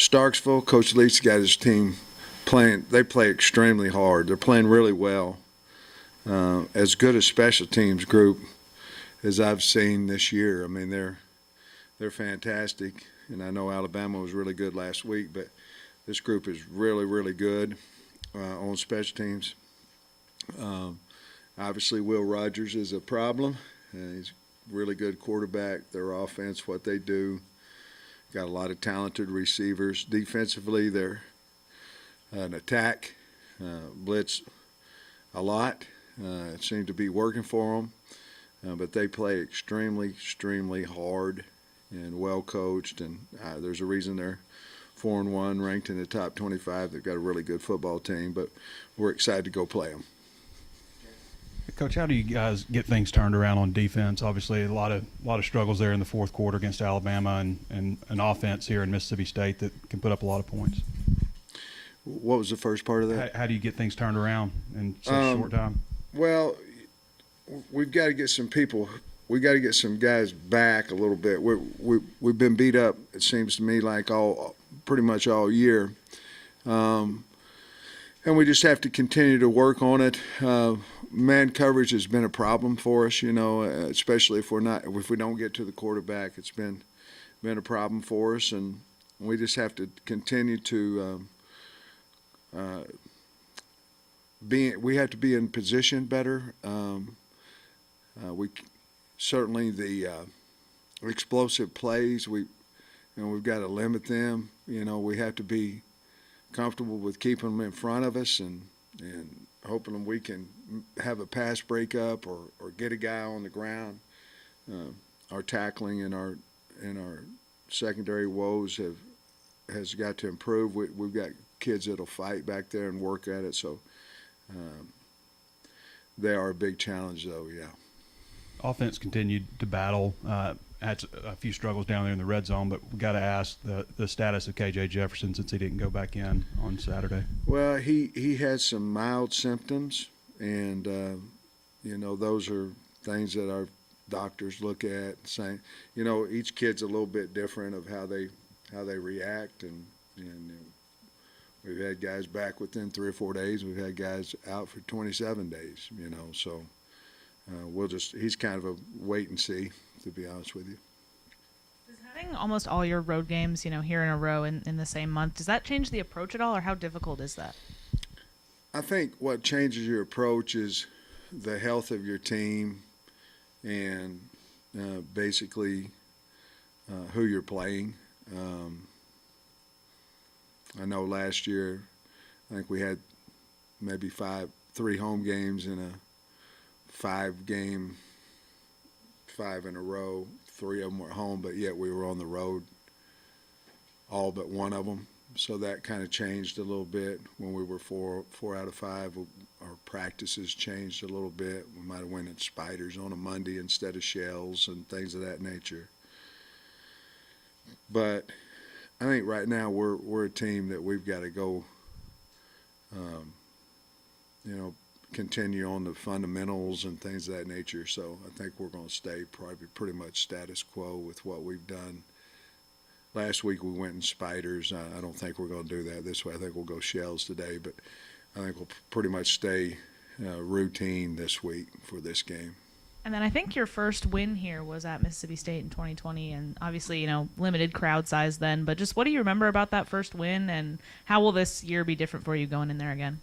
Starksville, Coach Leach got his team playing. They play extremely hard. They're playing really well. As good a special teams group as I've seen this year. I mean, they're fantastic. And I know Alabama was really good last week, but this group is really, really good on special teams. Obviously, Will Rogers is a problem. He's a really good quarterback. Their offense, what they do, got a lot of talented receivers. Defensively, they're an attack, blitz a lot. It seemed to be working for them, but they play extremely, extremely hard and well coached. And there's a reason they're 4-1, ranked in the top 25. They've got a really good football team, but we're excited to go play them. Coach, how do you guys get things turned around on defense? Obviously, a lot of struggles there in the fourth quarter against Alabama, and an offense here in Mississippi State that can put up a lot of points. What was the first part of that? How do you get things turned around in such a short time? Well, we've got to get some people. We got to get some guys back a little bit. We've been beat up. It seems to me like pretty much all year, and we just have to continue to work on it. Man coverage has been a problem for us, especially if we don't get to the quarterback. It's been a problem for us, and we just have to continue to we have to be in position better. We certainly the explosive plays we've got to limit them. We have to be comfortable with keeping them in front of us and hoping we can have a pass breakup or get a guy on the ground. Our tackling and our secondary woes has got to improve. We've got kids that'll fight back there and work at it. So they are a big challenge, though. Yeah. Offense continued to battle. Had a few struggles down there in the red zone, but we got to ask the status of KJ Jefferson since he didn't go back in on Saturday. Well, he had some mild symptoms, and those are things that our doctors look at, saying, each kid's a little bit different of how they react, and we've had guys back within 3 or 4 days. We've had guys out for 27 days. So. He's kind of a wait and see, to be honest with you. Does having almost all your road games, here in a row in the same month, does that change the approach at all, or how difficult is that? I think what changes your approach is the health of your team and basically who you're playing. I know last year, I think we had maybe 3 home games in a 5 in a row. 3 of them were home, but yet we were on the road, all but one of them. So that kind of changed a little bit. When we were 4 out of 5, our practices changed a little bit. We might have went at spiders on a Monday instead of shells and things of that nature. But I think right now we're a team that we've got to go, continue on the fundamentals and things of that nature. So I think we're going to stay probably pretty much status quo with what we've done. Last week we went in spiders. I don't think we're going to do that this way. I think we'll go shells today, but I think we'll pretty much stay routine this week for this game. And then I think your first win here was at Mississippi State in 2020, and obviously, limited crowd size then. But just what do you remember about that first win, and how will this year be different for you going in there again?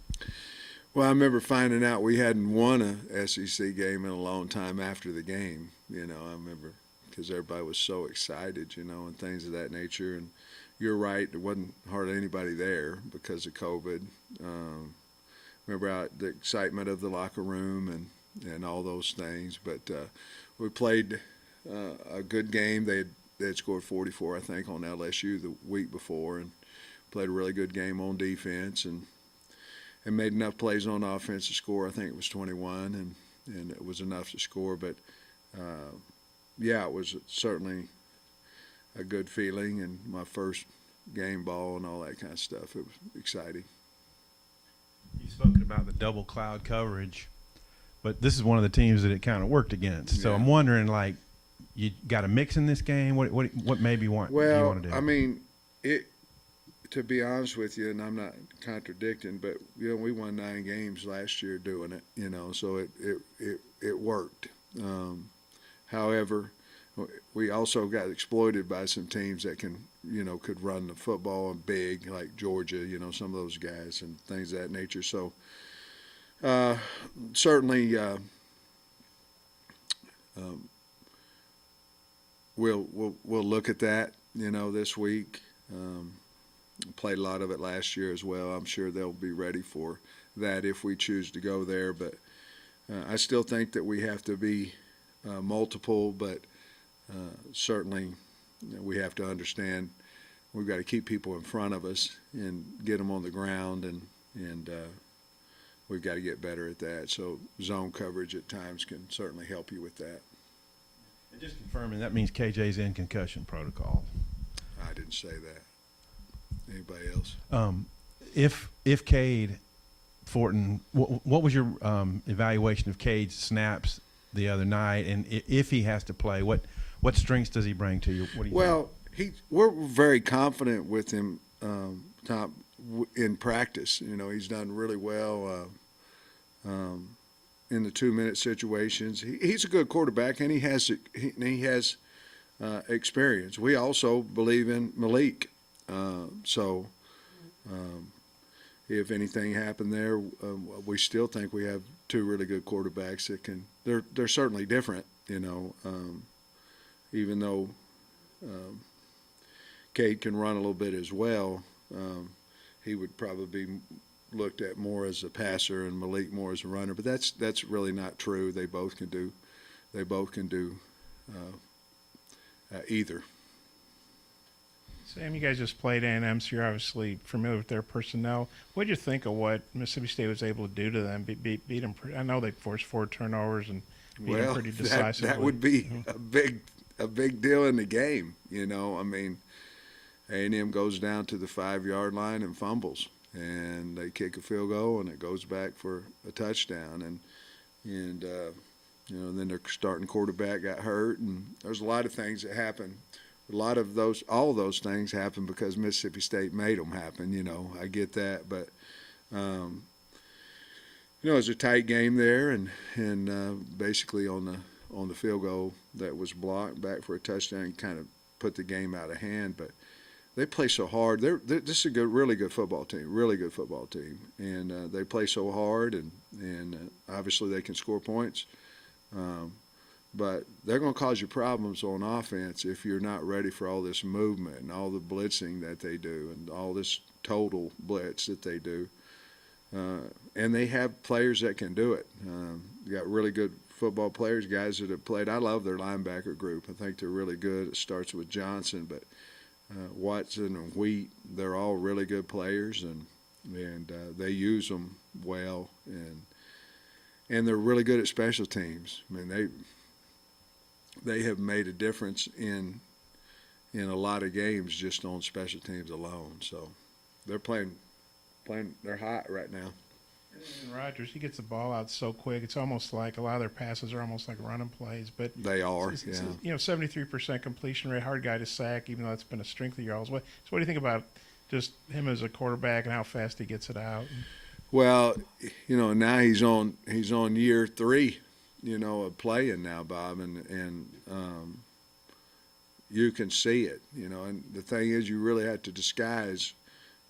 Well, I remember finding out we hadn't won a SEC game in a long time after the game. I remember because everybody was so excited, and things of that nature. And you're right, there wasn't hardly anybody there because of COVID. Remember the excitement of the locker room and all those things. But we played a good game. They had scored 44, I think, on LSU the week before, and played a really good game on defense and made enough plays on offense to score. I think it was 21, and it was enough to score. But, it was certainly a good feeling, and my first game ball and all that kind of stuff. It was exciting. You've spoken about the double cloud coverage, but this is one of the teams that it kind of worked against. So I'm wondering, you got a mix in this game? What maybe do you want to do? I mean, to be honest with you, and I'm not contradicting, but we won 9 games last year doing it. So it worked. However, we also got exploited by some teams that could run the football and big, like Georgia. Some of those guys and things of that nature. So certainly. We'll look at that, this week. Played a lot of it last year as well. I'm sure they'll be ready for that if we choose to go there. But I still think that we have to be multiple, but certainly we have to understand we've got to keep people in front of us and get them on the ground, and we've got to get better at that. So zone coverage at times can certainly help you with that. And just confirming, that means KJ's in concussion protocol. I didn't say that. Anybody else? If Cade Fortin, what was your evaluation of Cade's snaps the other night, and if he has to play, what strengths does he bring to you? What do you think? We're very confident with him, Tom, in practice. He's done really well in the 2-minute situations. He's a good quarterback, and he has experience. We also believe in Malik. If anything happened there, we still think we have 2 really good quarterbacks that can. They're certainly different, even though Cade can run a little bit as well. He would probably be looked at more as a passer and Malik more as a runner, but that's really not true. They both can do either. Sam, you guys just played A&M, so you're obviously familiar with their personnel. What did you think of what Mississippi State was able to do to them? Beat them. I know they forced 4 turnovers and beat them pretty decisively. That would be a big deal in the game. I mean, A&M goes down to the 5-yard line and fumbles, and they kick a field goal, and it goes back for a touchdown, and then their starting quarterback got hurt, and there's a lot of things that happen. All of those things happen because Mississippi State made them happen. I get that, but it was a tight game there, and basically on the field goal that was blocked back for a touchdown, kind of put the game out of hand. But they play so hard. This is a really good football team, and they play so hard, and obviously they can score points. But they're going to cause you problems on offense if you're not ready for all this movement and all the blitzing that they do and all this total blitz that they do. And they have players that can do it. You got really good football players, guys that have played. I love their linebacker group. I think they're really good. It starts with Johnson, but Watson and Wheat, they're all really good players, and they use them well, and they're really good at special teams. I mean, they have made a difference in a lot of games just on special teams alone. So they're playing. They're hot right now. And Rodgers, he gets the ball out so quick. It's almost like a lot of their passes are almost like running plays. But they are. It's 73% completion rate, hard guy to sack, even though that's been a strength of yours. What do you think about just him as a quarterback and how fast he gets it out? Well, now he's on year 3. Of playing now, Bob, and you can see it, and the thing is you really have to disguise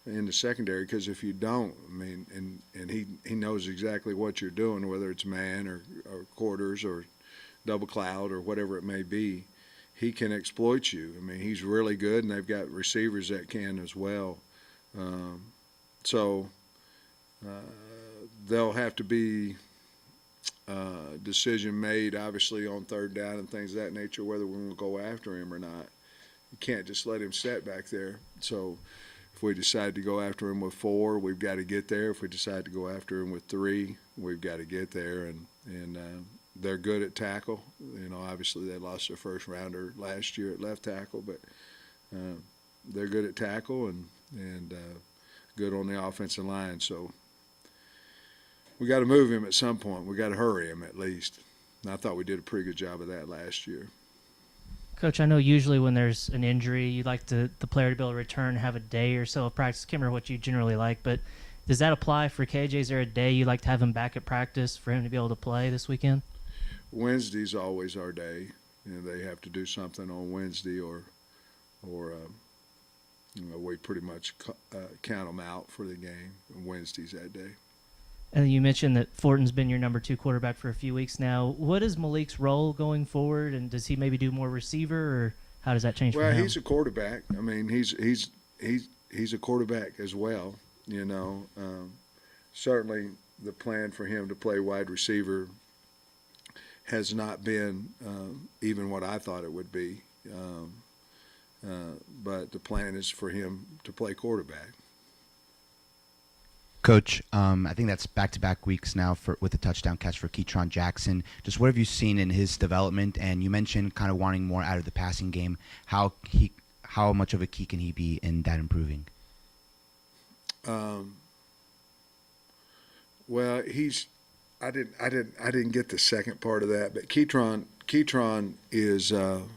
in the secondary, because if you don't, I mean, and he knows exactly what you're doing, whether it's man or quarters or double cloud or whatever it may be, he can exploit you. I mean, he's really good, and they've got receivers that can as well. So they'll have to be decision made, obviously, on 3rd down and things of that nature, whether we're going to go after him or not. You can't just let him sit back there. So if we decide to go after him with 4, we've got to get there. If we decide to go after him with 3, we've got to get there. And they're good at tackle. Obviously they lost their first rounder last year at left tackle, but they're good at tackle and good on the offensive line. So we got to move him at some point. We got to hurry him at least. And I thought we did a pretty good job of that last year. Coach, I know usually when there's an injury, you like the player to be able to return, have a day or so of practice. Can't remember what you generally like, but does that apply for KJ? Is there a day you like to have him back at practice for him to be able to play this weekend? Wednesday's always our day. They have to do something on Wednesday, or we pretty much count them out for the game. Wednesday's that day. And you mentioned that Fortin's been your number 2 quarterback for a few weeks now. What is Malik's role going forward, and does he maybe do more receiver, or how does that change for him? Well, he's a quarterback. I mean, he's a quarterback as well. Certainly the plan for him to play wide receiver has not been even what I thought it would be. But the plan is for him to play quarterback. Coach, I think that's back-to-back weeks now with a touchdown catch for Keytron Jackson. Just what have you seen in his development? And you mentioned kind of wanting more out of the passing game. How much of a key can he be in that improving? Well, I didn't get the second part of that, but Keytron is one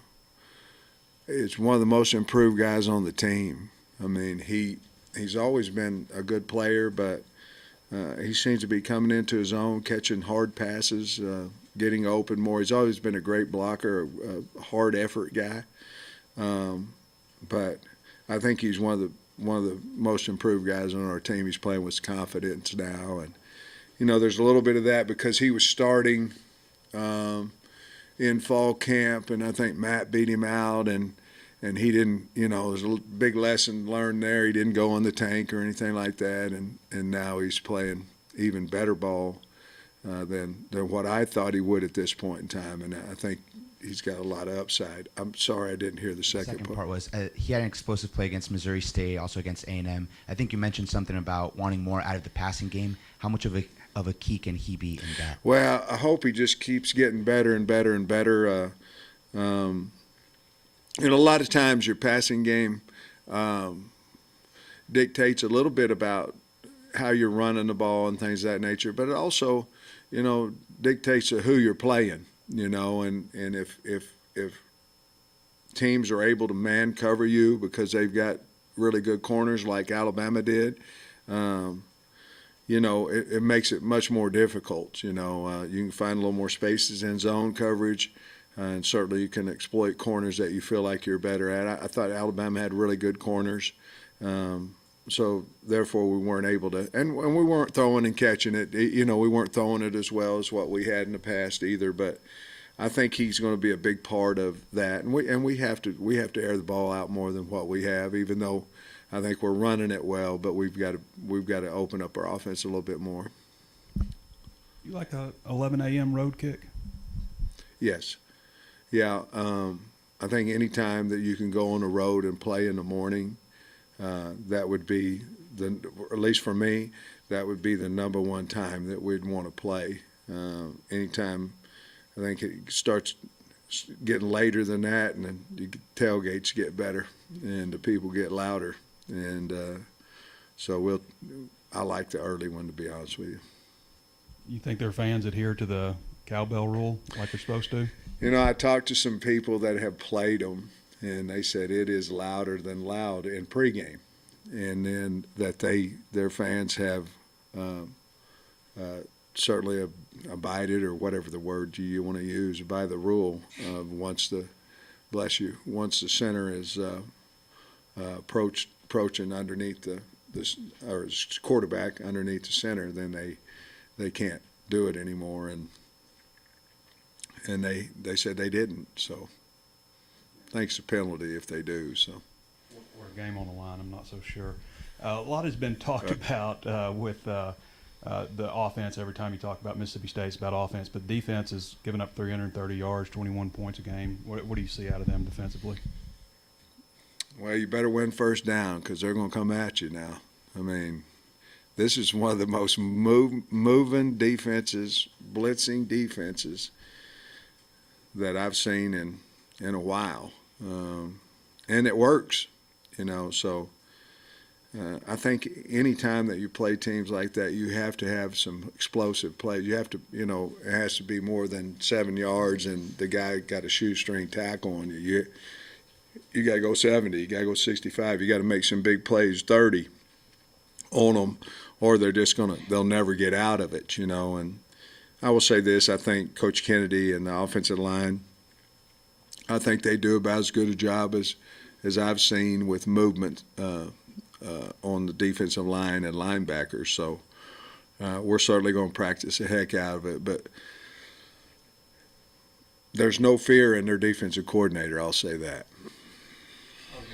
of the most improved guys on the team. I mean, he's always been a good player, but he seems to be coming into his own, catching hard passes, getting open more. He's always been a great blocker, a hard effort guy. But I think he's one of the most improved guys on our team. He's playing with confidence now, and there's a little bit of that because he was starting in fall camp, and I think Matt beat him out, and he didn't, there's a big lesson learned there. He didn't go on the tank or anything like that, and now he's playing even better ball than what I thought he would at this point in time, and I think he's got a lot of upside. I'm sorry I didn't hear the second part. Was he had an explosive play against Missouri State, also against A&M. I think you mentioned something about wanting more out of the passing game. How much of a key can he be in that? Well, I hope he just keeps getting better and better and better. A lot of times your passing game dictates a little bit about how you're running the ball and things of that nature, but it also, dictates who you're playing, and if teams are able to man cover you because they've got really good corners like Alabama did, it makes it much more difficult. You can find a little more spaces in zone coverage. And certainly you can exploit corners that you feel like you're better at. I thought Alabama had really good corners. So therefore we weren't able to, and we weren't throwing and catching it. We weren't throwing it as well as what we had in the past either. But I think he's going to be a big part of that. And we have to air the ball out more than what we have, even though I think we're running it well. But we've got to open up our offense a little bit more. You like a 11 a.m. road kick? Yes. Yeah, I think any time that you can go on the road and play in the morning, that would be at least for me, that would be the number one time that we'd want to play. Anytime, I think it starts getting later than that, and then the tailgates get better and the people get louder, and so I like the early one, to be honest with you. You think their fans adhere to the cowbell rule like they're supposed to? I talked to some people that have played them, and they said it is louder than loud in pregame, and then that their fans have certainly abided, or whatever the word you want to use, by the rule of once the center is approaching underneath or quarterback underneath the center, then they can't do it anymore, and they said they didn't, so thanks to penalty if they do. So, or a game on the line, I'm not so sure. A lot has been talked about with the offense. Every time you talk about Mississippi State, it's about offense, but defense has given up 330 yards, 21 points a game. What do you see out of them defensively? Well, you better win first down because they're going to come at you now. I mean, this is one of the most moving defenses, blitzing defenses that I've seen in a while, and it works, so I think any time that you play teams like that, you have to have some explosive plays. You have to, it has to be more than 7 yards, and the guy got a shoestring tackle on you. You got to go 70. You got to go 65. You got to make some big plays, 30 on them, or they'll never get out of it, And I will say this: I think Coach Kennedy and the offensive line, I think they do about as good a job as I've seen with movement on the defensive line and linebackers. So we're certainly going to practice the heck out of it. But there's no fear in their defensive coordinator, I'll say that.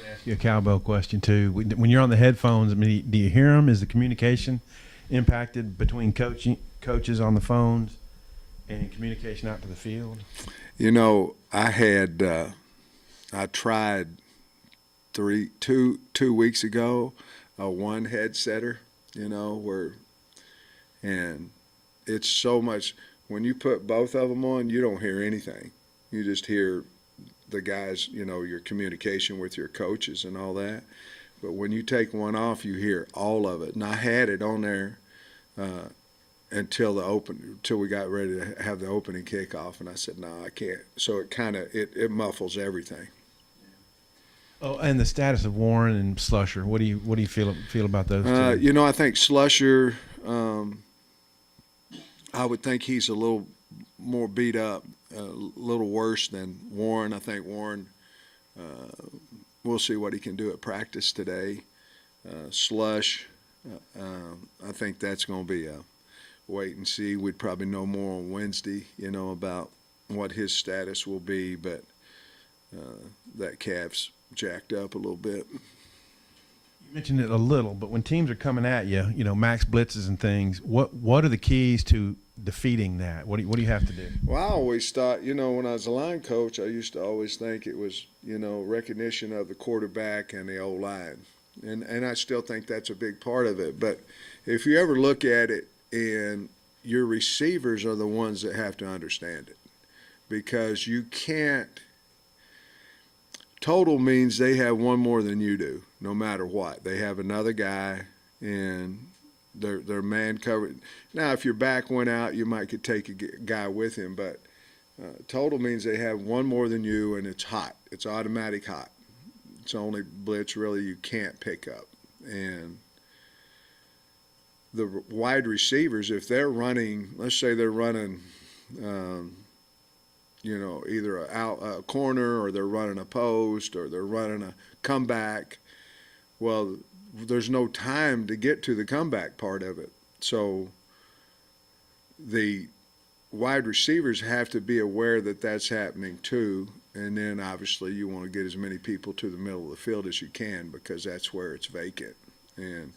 Ask you a cowbell question too. When you're on the headphones, I mean, do you hear them? Is the communication impacted between coaches on the phones and communication out to the field? I tried 2 weeks ago a one headsetter, and it's so much. When you put both of them on, you don't hear anything. You just hear the guys, your communication with your coaches and all that. But when you take one off, you hear all of it. And I had it on there until we got ready to have the opening kickoff, and I said, no, I can't. So it muffles everything. Oh, and the status of Warren and Slusher. What do you feel about those two? I think Slusher. I would think he's a little more beat up, a little worse than Warren. I think Warren. We'll see what he can do at practice today. Slush. I think that's going to be a wait and see. We'd probably know more on Wednesday. About what his status will be, but that calf's jacked up a little bit. You mentioned it a little, but when teams are coming at you, max blitzes and things, what are the keys to defeating that? What do you have to do? Well, I always thought, when I was a line coach, I used to always think it was, recognition of the quarterback and the O-line. And I still think that's a big part of it. But if you ever look at it, and your receivers are the ones that have to understand it, because you can't. Total means they have one more than you do, no matter what. They have another guy, and they're man covered. Now, if your back went out, you might could take a guy with him, but total means they have one more than you, and it's hot. It's automatic hot. It's the only blitz really you can't pick up. And the wide receivers, if they're running, let's say they're running either a corner, or they're running a post, or they're running a comeback. Well, there's no time to get to the comeback part of it. So the wide receivers have to be aware that that's happening too. And then obviously you want to get as many people to the middle of the field as you can, because that's where it's vacant. And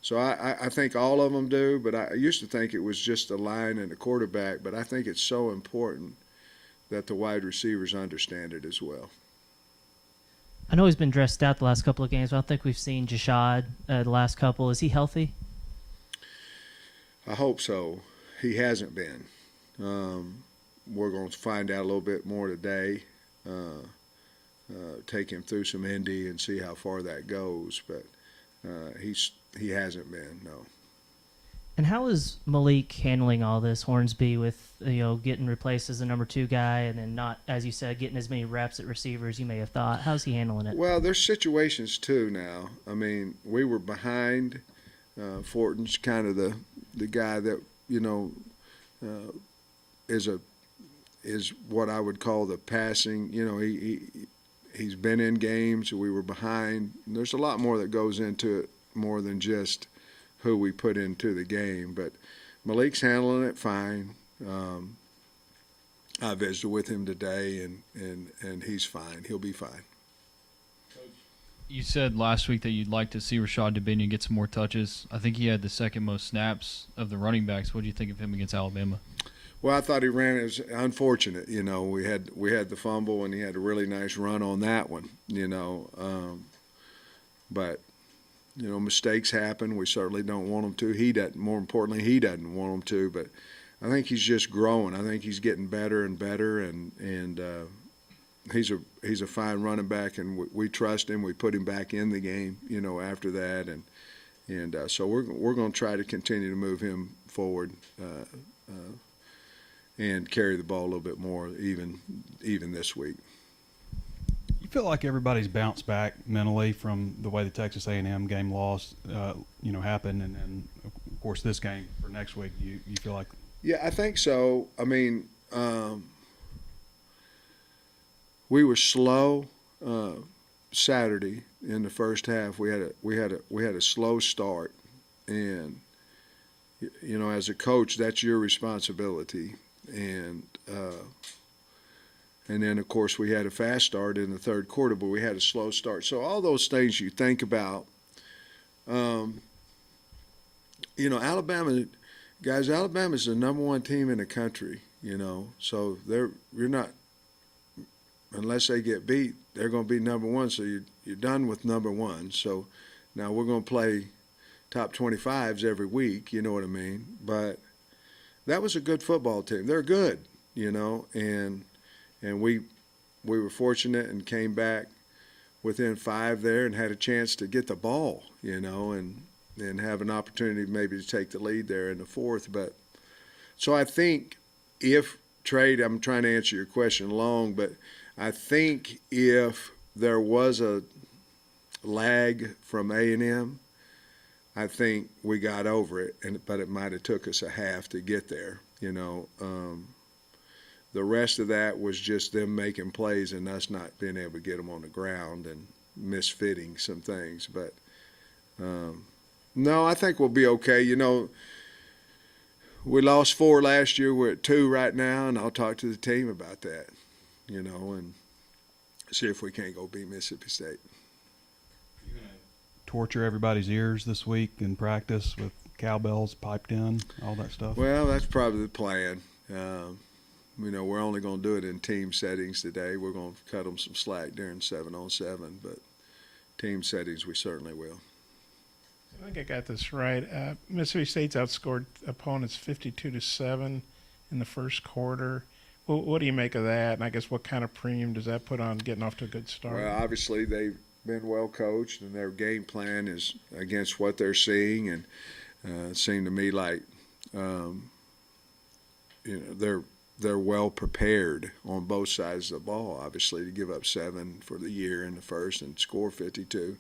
so I think all of them do, but I used to think it was just the line and the quarterback, but I think it's so important that the wide receivers understand it as well. I know he's been dressed out the last couple of games, but I don't think we've seen Jashad the last couple. Is he healthy? I hope so. He hasn't been. We're going to find out a little bit more today. Take him through some Indy and see how far that goes, but he hasn't been, no. And how is Malik handling all this, Hornsby, with getting replaced as the number 2 guy, and then not, as you said, getting as many reps at receiver as you may have thought? How's he handling it? Well, there's situations too now. I mean, we were behind. Fortin's kind of the guy that is what I would call the passing. He's been in games. We were behind. There's a lot more that goes into it, more than just who we put into the game. But Malik's handling it fine. I visited with him today, and he's fine. He'll be fine. You said last week that you'd like to see Rashad Dubinion get some more touches. I think he had the second most snaps of the running backs. What do you think of him against Alabama? Well, I thought he ran. It was unfortunate. We had the fumble, and he had a really nice run on that one. But mistakes happen. We certainly don't want him to. He doesn't. More importantly, he doesn't want him to. But I think he's just growing. I think he's getting better and better, and he's a fine running back, and we trust him. We put him back in the game, after that, and so we're going to try to continue to move him forward and carry the ball a little bit more, even this week. You feel like everybody's bounced back mentally from the way the Texas A&M game loss, happened, and then of course this game for next week. You feel like? Yeah, I think so. I mean, we were slow Saturday in the first half. We had a slow start, and as a coach, that's your responsibility. And then of course we had a fast start in the third quarter, but we had a slow start. So all those things you think about. Alabama's the number one team in the country. So you're not. Unless they get beat, they're going to be number one. So you're done with number one. So now we're going to play top 25s every week. You know what I mean? But that was a good football team. They're good, and we were fortunate and came back within 5 there and had a chance to get the ball, and have an opportunity maybe to take the lead there in the fourth. But so I think if Trade, I'm trying to answer your question long, but I think if there was a lag from A&M, I think we got over it, but it might have took us a half to get there. The rest of that was just them making plays and us not being able to get them on the ground and misfitting some things. But no, I think we'll be okay. We lost 4 last year. We're at 2 right now, and I'll talk to the team about that. And see if we can't go beat Mississippi State. You're going to torture everybody's ears this week in practice with cowbells piped in, all that stuff? Well, that's probably the plan. We're only going to do it in team settings today. We're going to cut them some slack during 7-on-7, but team settings we certainly will. I think I got this right. Mississippi State's outscored opponents 52-7 in the first quarter. Well, what do you make of that? And I guess what kind of premium does that put on getting off to a good start? Well, obviously they've been well coached, and their game plan is against what they're seeing. And it seemed to me like they're well prepared on both sides of the ball. Obviously, to give up 7 for the year in the first and score 52.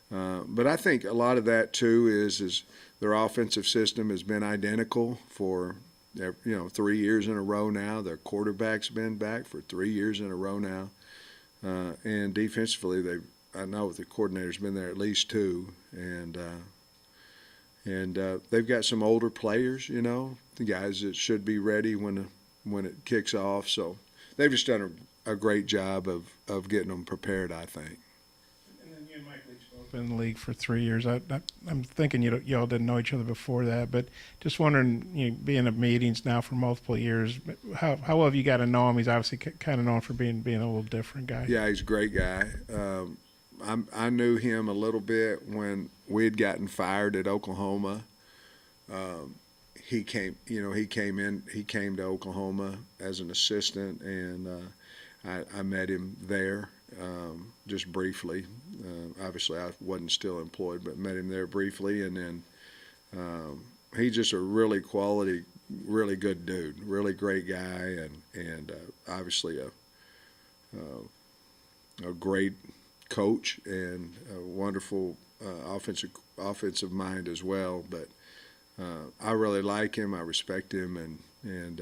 But I think a lot of that too is their offensive system has been identical for 3 years in a row now. Their quarterback's been back for 3 years in a row now, and defensively I know the coordinator's been there at least 2, and they've got some older players, the guys that should be ready when it kicks off. So they've just done a great job of getting them prepared, I think. In the league for 3 years. I'm thinking y'all didn't know each other before that, but just wondering, being at meetings now for multiple years, how well have you got to know him? He's obviously kind of known for being a little different guy. Yeah, he's a great guy. I knew him a little bit when we had gotten fired at Oklahoma. He came to Oklahoma as an assistant, and I met him there. Just briefly. Obviously, I wasn't still employed, but met him there briefly. And then he's just a really quality, really good dude, really great guy, and obviously a great coach and a wonderful offensive mind as well. But I really like him. I respect him, and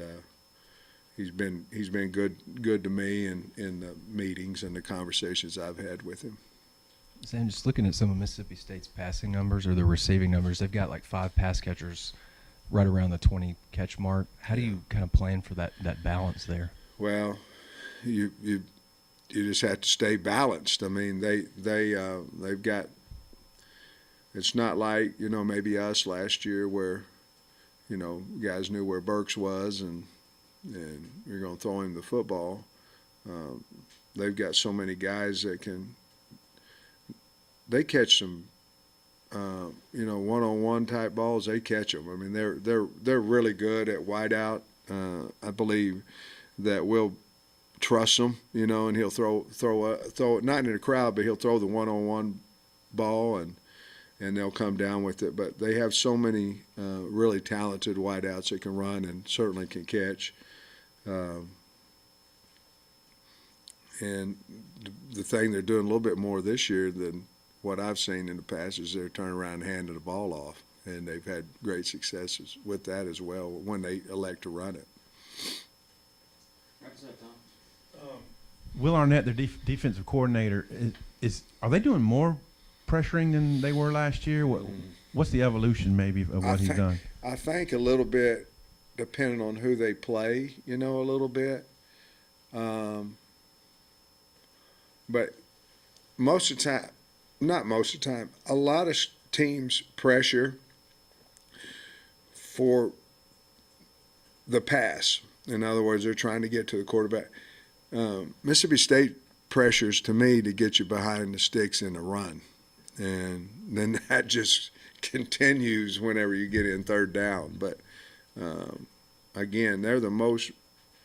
he's been good to me in the meetings and the conversations I've had with him. Sam, just looking at some of Mississippi State's passing numbers or their receiving numbers, they've got like 5 pass catchers right around the 20 catch mark. How do you kind of plan for that balance there? Well, you just have to stay balanced. I mean, they've got. It's not like maybe us last year where guys knew where Burks was and you're going to throw him the football. They've got so many guys that they catch some, one-on-one type balls. They catch them. I mean, they're really good at wideout. I believe that we'll trusts them, you know, and he'll throw it not in the crowd, but he'll throw the one-on-one ball and they'll come down with it. But they have so many really talented wideouts that can run and certainly can catch. And the thing they're doing a little bit more this year than what I've seen in the past is they're turning around and handing the ball off. And they've had great successes with that as well when they elect to run it. Will Arnett, their defensive coordinator, are they doing more pressuring than they were last year? What's the evolution maybe of what he's done? I think a little bit, depending on who they play, you know, a little bit. But most of the time, not most of the time, a lot of teams pressure for the pass. In other words, they're trying to get to the quarterback. Mississippi State pressures, to me, to get you behind the sticks in the run. And then that just continues whenever you get in third down. But, again, they're the most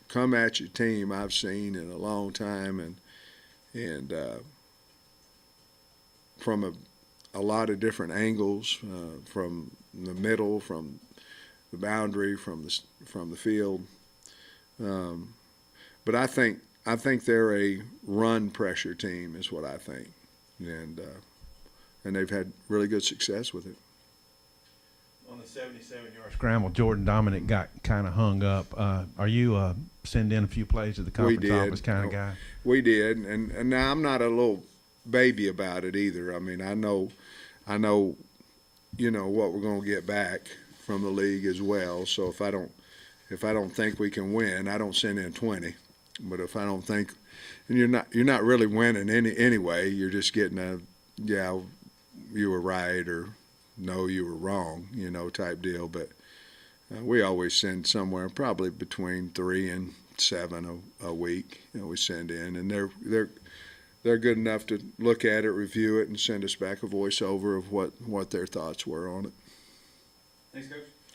come-at-you team I've seen in a long time. And from a lot of different angles, from the middle, from the boundary, from the field. But I think they're a run pressure team is what I think, and they've had really good success with it. On the 77-yard scramble, Jordan Dominic got kind of hung up. Are you send in a few plays to the conference office kind of guy? We did, and now I'm not a little baby about it either. I mean, I know, you know what we're going to get back from the league as well. So if I don't think we can win, I don't send in 20. But if I don't think, and you're not really winning anyway, you're just getting a, yeah, you were right, or no, you were wrong, you know, type deal. But we always send somewhere probably between 3 and 7 a week. You know, we send in, and they're good enough to look at it, review it, and send us back a voiceover of what their thoughts were on it. Thanks, Coach.